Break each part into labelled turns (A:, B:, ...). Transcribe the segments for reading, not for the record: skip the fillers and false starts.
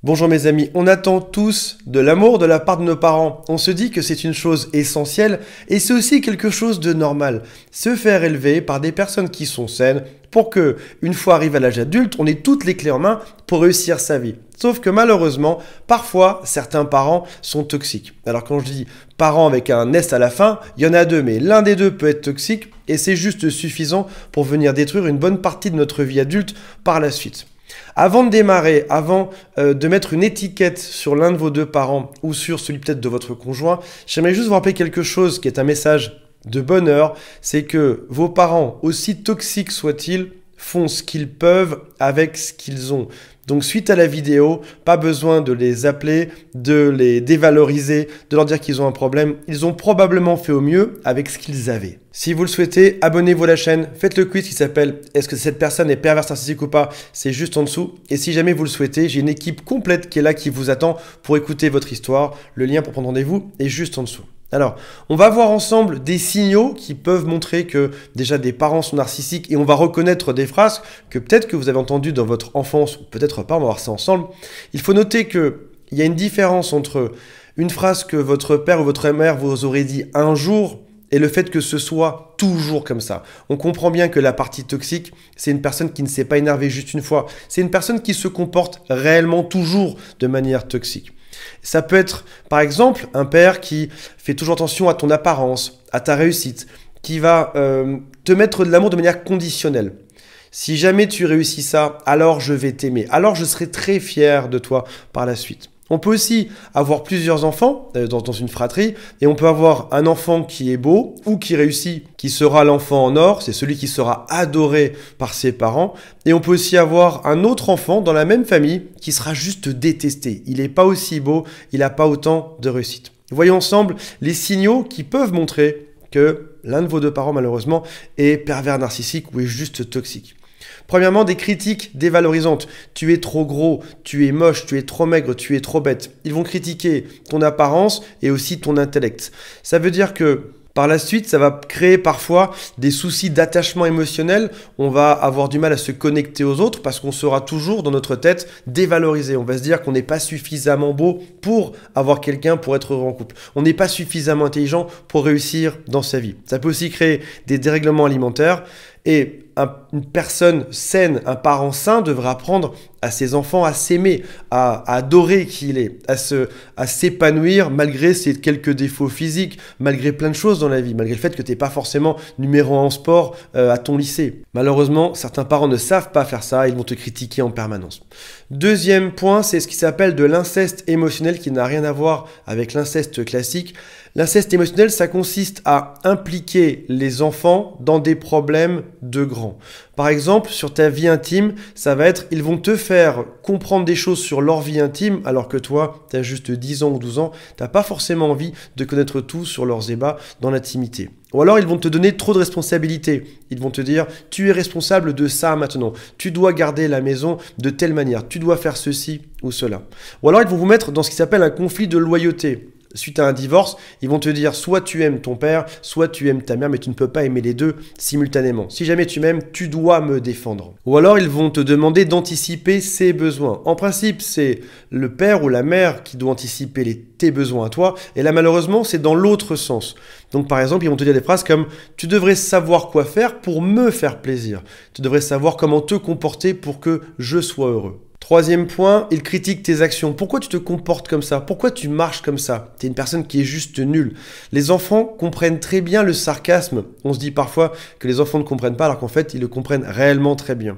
A: Bonjour mes amis, on attend tous de l'amour de la part de nos parents. On se dit que c'est une chose essentielle et c'est aussi quelque chose de normal. Se faire élever par des personnes qui sont saines pour que, une fois arrivé à l'âge adulte, on ait toutes les clés en main pour réussir sa vie. Sauf que malheureusement, parfois, certains parents sont toxiques. Alors quand je dis parents avec un S à la fin, il y en a deux, mais l'un des deux peut être toxique et c'est juste suffisant pour venir détruire une bonne partie de notre vie adulte par la suite. Avant de démarrer, avant de mettre une étiquette sur l'un de vos deux parents ou sur celui peut-être de votre conjoint, j'aimerais juste vous rappeler quelque chose qui est un message de bonheur, c'est que vos parents, aussi toxiques soient-ils, font ce qu'ils peuvent avec ce qu'ils ont. Donc suite à la vidéo, pas besoin de les appeler, de les dévaloriser, de leur dire qu'ils ont un problème. Ils ont probablement fait au mieux avec ce qu'ils avaient. Si vous le souhaitez, abonnez-vous à la chaîne, faites le quiz qui s'appelle « Est-ce que cette personne est perverse narcissique ou pas ?» C'est juste en dessous. Et si jamais vous le souhaitez, j'ai une équipe complète qui est là, qui vous attend pour écouter votre histoire. Le lien pour prendre rendez-vous est juste en dessous. Alors, on va voir ensemble des signaux qui peuvent montrer que déjà des parents sont narcissiques et on va reconnaître des phrases que peut-être que vous avez entendues dans votre enfance ou peut-être pas, on va voir ça ensemble. Il faut noter qu'il y a une différence entre une phrase que votre père ou votre mère vous aurait dit un jour et le fait que ce soit toujours comme ça. On comprend bien que la partie toxique, c'est une personne qui ne s'est pas énervée juste une fois. C'est une personne qui se comporte réellement toujours de manière toxique. Ça peut être, par exemple, un père qui fait toujours attention à ton apparence, à ta réussite, qui va te mettre de l'amour de manière conditionnelle. Si jamais tu réussis ça, alors je vais t'aimer. Alors je serai très fier de toi par la suite. On peut aussi avoir plusieurs enfants dans une fratrie et on peut avoir un enfant qui est beau ou qui réussit, qui sera l'enfant en or, c'est celui qui sera adoré par ses parents. Et on peut aussi avoir un autre enfant dans la même famille qui sera juste détesté. Il n'est pas aussi beau, il n'a pas autant de réussite. Voyons ensemble les signaux qui peuvent montrer que l'un de vos deux parents malheureusement est pervers narcissique ou est juste toxique. Premièrement, des critiques dévalorisantes. Tu es trop gros, tu es moche, tu es trop maigre, tu es trop bête. Ils vont critiquer ton apparence et aussi ton intellect. Ça veut dire que par la suite, ça va créer parfois des soucis d'attachement émotionnel. On va avoir du mal à se connecter aux autres parce qu'on sera toujours dans notre tête dévalorisé. On va se dire qu'on n'est pas suffisamment beau pour avoir quelqu'un pour être heureux en couple. On n'est pas suffisamment intelligent pour réussir dans sa vie. Ça peut aussi créer des dérèglements alimentaires. Et une personne saine, un parent sain devrait apprendre à ses enfants à s'aimer, à adorer qui il est, à s'épanouir malgré ses quelques défauts physiques, malgré plein de choses dans la vie, malgré le fait que tu n'es pas forcément numéro 1 en sport à ton lycée. Malheureusement, certains parents ne savent pas faire ça, ils vont te critiquer en permanence. Deuxième point, c'est ce qui s'appelle de l'inceste émotionnel qui n'a rien à voir avec l'inceste classique. L'inceste émotionnel, ça consiste à impliquer les enfants dans des problèmes de grands. Par exemple, sur ta vie intime, ça va être, ils vont te faire comprendre des choses sur leur vie intime, alors que toi, tu as juste 10 ans ou 12 ans, tu n'as pas forcément envie de connaître tout sur leurs ébats dans l'intimité. Ou alors, ils vont te donner trop de responsabilités. Ils vont te dire, tu es responsable de ça maintenant. Tu dois garder la maison de telle manière. Tu dois faire ceci ou cela. Ou alors, ils vont vous mettre dans ce qui s'appelle un conflit de loyauté. Suite à un divorce, ils vont te dire soit tu aimes ton père, soit tu aimes ta mère, mais tu ne peux pas aimer les deux simultanément. Si jamais tu m'aimes, tu dois me défendre. Ou alors ils vont te demander d'anticiper ses besoins. En principe, c'est le père ou la mère qui doit anticiper tes besoins à toi, et là malheureusement, c'est dans l'autre sens. Donc par exemple, ils vont te dire des phrases comme « Tu devrais savoir quoi faire pour me faire plaisir. Tu devrais savoir comment te comporter pour que je sois heureux. » Troisième point, ils critiquent tes actions. Pourquoi tu te comportes comme ça? Pourquoi tu marches comme ça? Tu es une personne qui est juste nulle. Les enfants comprennent très bien le sarcasme. On se dit parfois que les enfants ne comprennent pas alors qu'en fait, ils le comprennent réellement très bien.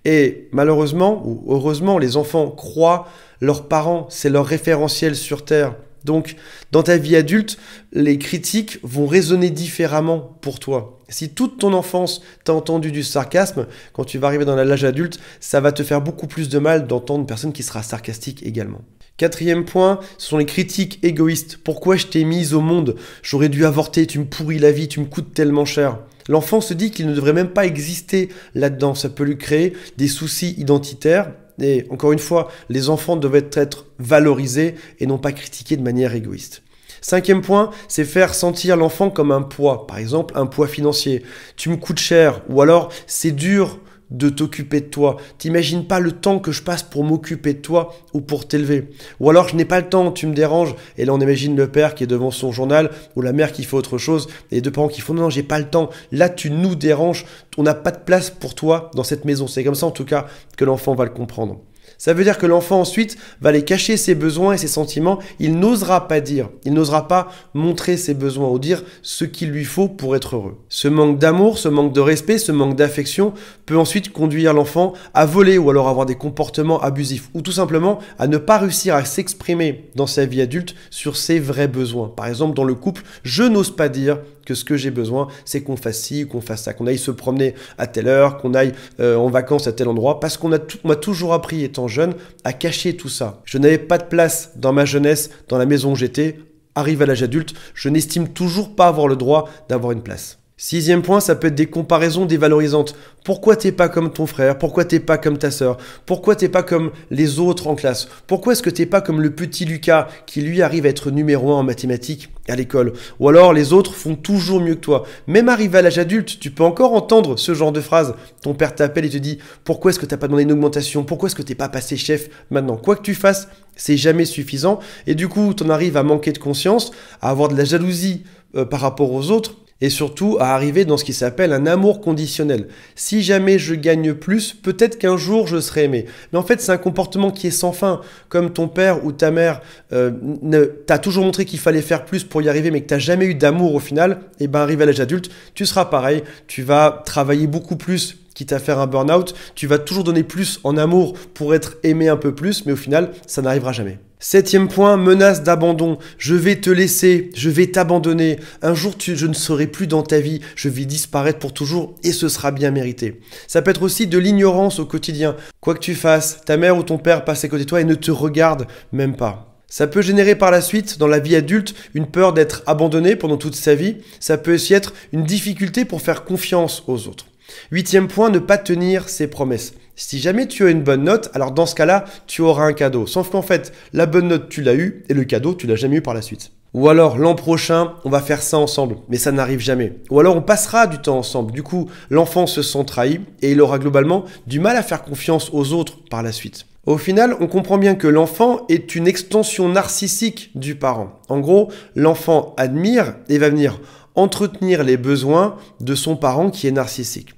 A: Et malheureusement, ou heureusement, les enfants croient leurs parents, c'est leur référentiel sur Terre. Donc, dans ta vie adulte, les critiques vont résonner différemment pour toi. Si toute ton enfance t'a entendu du sarcasme, quand tu vas arriver dans l'âge adulte, ça va te faire beaucoup plus de mal d'entendre une personne qui sera sarcastique également. Quatrième point, ce sont les critiques égoïstes. Pourquoi je t'ai mise au monde? J'aurais dû avorter, tu me pourris la vie, tu me coûtes tellement cher. L'enfant se dit qu'il ne devrait même pas exister là-dedans. Ça peut lui créer des soucis identitaires. Et encore une fois, les enfants doivent être valorisés et non pas critiqués de manière égoïste. Cinquième point, c'est faire sentir l'enfant comme un poids. Par exemple, un poids financier. Tu me coûtes cher. Ou alors, c'est dur de t'occuper de toi. T'imagines pas le temps que je passe pour m'occuper de toi ou pour t'élever. Ou alors je n'ai pas le temps, tu me déranges. Et là on imagine le père qui est devant son journal ou la mère qui fait autre chose et les deux parents qui font non, j'ai pas le temps. Là tu nous déranges, on n'a pas de place pour toi dans cette maison. C'est comme ça en tout cas que l'enfant va le comprendre. Ça veut dire que l'enfant ensuite va aller cacher ses besoins et ses sentiments. Il n'osera pas dire, il n'osera pas montrer ses besoins ou dire ce qu'il lui faut pour être heureux. Ce manque d'amour, ce manque de respect, ce manque d'affection peut ensuite conduire l'enfant à voler ou alors avoir des comportements abusifs ou tout simplement à ne pas réussir à s'exprimer dans sa vie adulte sur ses vrais besoins. Par exemple, dans le couple, je n'ose pas dire que ce que j'ai besoin, c'est qu'on fasse ci, qu'on fasse ça, qu'on aille se promener à telle heure, qu'on aille en vacances à tel endroit, parce qu'on m'a toujours appris, étant jeune, à cacher tout ça. Je n'avais pas de place dans ma jeunesse, dans la maison où j'étais. Arrive à l'âge adulte, je n'estime toujours pas avoir le droit d'avoir une place. 6e point, ça peut être des comparaisons dévalorisantes. Pourquoi t'es pas comme ton frère? Pourquoi t'es pas comme ta sœur? Pourquoi t'es pas comme les autres en classe? Pourquoi est-ce que t'es pas comme le petit Lucas qui lui arrive à être numéro 1 en mathématiques à l'école? Ou alors les autres font toujours mieux que toi. Même arrivé à l'âge adulte, tu peux encore entendre ce genre de phrase. Ton père t'appelle et te dit pourquoi est-ce que t'as pas demandé une augmentation? Pourquoi est-ce que t'es pas passé chef maintenant? Quoi que tu fasses, c'est jamais suffisant. Et du coup, t'en arrives à manquer de conscience, à avoir de la jalousie par rapport aux autres. Et surtout à arriver dans ce qui s'appelle un amour conditionnel. Si jamais je gagne plus, peut-être qu'un jour je serai aimé. Mais en fait, c'est un comportement qui est sans fin. Comme ton père ou ta mère t'a toujours montré qu'il fallait faire plus pour y arriver, mais que t'as jamais eu d'amour au final, et ben arrivé à l'âge adulte, tu seras pareil. Tu vas travailler beaucoup plus, quitte à faire un burn-out. Tu vas toujours donner plus en amour pour être aimé un peu plus, mais au final, ça n'arrivera jamais. 7e point, menace d'abandon. Je vais te laisser, je vais t'abandonner. Un jour, je ne serai plus dans ta vie. Je vais disparaître pour toujours et ce sera bien mérité. Ça peut être aussi de l'ignorance au quotidien. Quoi que tu fasses, ta mère ou ton père passe à côté de toi et ne te regarde même pas. Ça peut générer par la suite, dans la vie adulte, une peur d'être abandonné pendant toute sa vie. Ça peut aussi être une difficulté pour faire confiance aux autres. 8e point, ne pas tenir ses promesses. Si jamais tu as une bonne note, alors dans ce cas-là, tu auras un cadeau. Sauf qu'en fait, la bonne note, tu l'as eu et le cadeau, tu l'as jamais eu par la suite. Ou alors, l'an prochain, on va faire ça ensemble, mais ça n'arrive jamais. Ou alors, on passera du temps ensemble. Du coup, l'enfant se sent trahi et il aura globalement du mal à faire confiance aux autres par la suite. Au final, on comprend bien que l'enfant est une extension narcissique du parent. En gros, l'enfant admire et va venir entretenir les besoins de son parent qui est narcissique.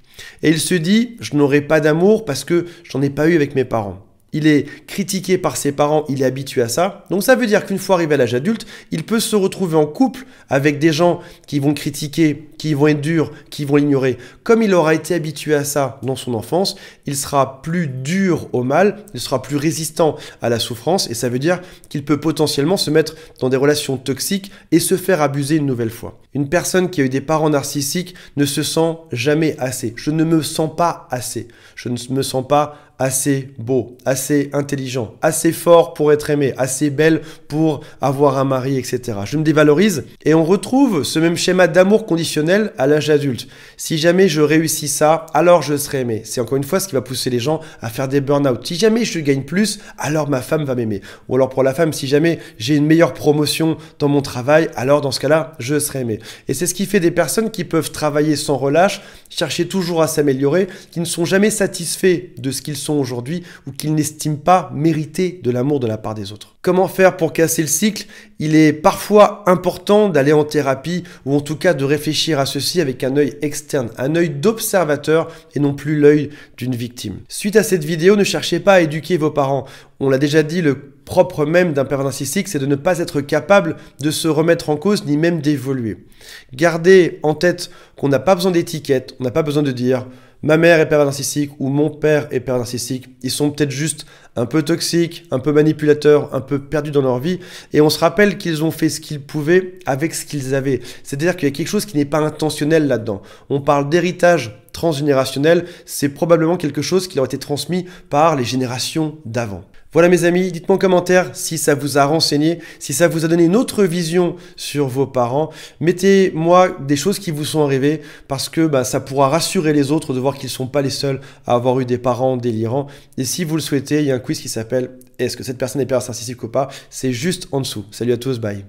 A: Et il se dit, je n'aurai pas d'amour parce que j'en ai pas eu avec mes parents. Il est critiqué par ses parents, il est habitué à ça. Donc ça veut dire qu'une fois arrivé à l'âge adulte, il peut se retrouver en couple avec des gens qui vont critiquer, qui vont être durs, qui vont l'ignorer. Comme il aura été habitué à ça dans son enfance, il sera plus dur au mal, il sera plus résistant à la souffrance et ça veut dire qu'il peut potentiellement se mettre dans des relations toxiques et se faire abuser une nouvelle fois. Une personne qui a eu des parents narcissiques ne se sent jamais assez. Je ne me sens pas assez. Je ne me sens pas assez beau, assez intelligent, assez fort pour être aimé, assez belle pour avoir un mari, etc. Je me dévalorise et on retrouve ce même schéma d'amour conditionnel à l'âge adulte. Si jamais je réussis ça, alors je serai aimé. C'est encore une fois ce qui va pousser les gens à faire des burn-out. Si jamais je gagne plus, alors ma femme va m'aimer. Ou alors pour la femme, si jamais j'ai une meilleure promotion dans mon travail, alors dans ce cas-là, je serai aimé. Et c'est ce qui fait des personnes qui peuvent travailler sans relâche, chercher toujours à s'améliorer, qui ne sont jamais satisfaits de ce qu'ils sont aujourd'hui ou qu'ils n'estiment pas mériter de l'amour de la part des autres. Comment faire pour casser le cycle? Il est parfois important d'aller en thérapie ou en tout cas de réfléchir à ceci avec un œil externe, un œil d'observateur et non plus l'œil d'une victime. Suite à cette vidéo, ne cherchez pas à éduquer vos parents. On l'a déjà dit, le propre même d'un père narcissique, c'est de ne pas être capable de se remettre en cause ni même d'évoluer. Gardez en tête qu'on n'a pas besoin d'étiquette, on n'a pas besoin de dire ma mère est père narcissique ou mon père est père narcissique. Ils sont peut-être juste un peu toxiques, un peu manipulateurs, un peu perdus dans leur vie. Et on se rappelle qu'ils ont fait ce qu'ils pouvaient avec ce qu'ils avaient. C'est-à-dire qu'il y a quelque chose qui n'est pas intentionnel là-dedans. On parle d'héritage transgénérationnel. C'est probablement quelque chose qui leur a été transmis par les générations d'avant. Voilà mes amis, dites-moi en commentaire si ça vous a renseigné, si ça vous a donné une autre vision sur vos parents. Mettez-moi des choses qui vous sont arrivées parce que ça pourra rassurer les autres de voir qu'ils ne sont pas les seuls à avoir eu des parents délirants. Et si vous le souhaitez, il y a un quiz qui s'appelle « Est-ce que cette personne est père narcissique ou pas ?» C'est juste en dessous. Salut à tous, bye.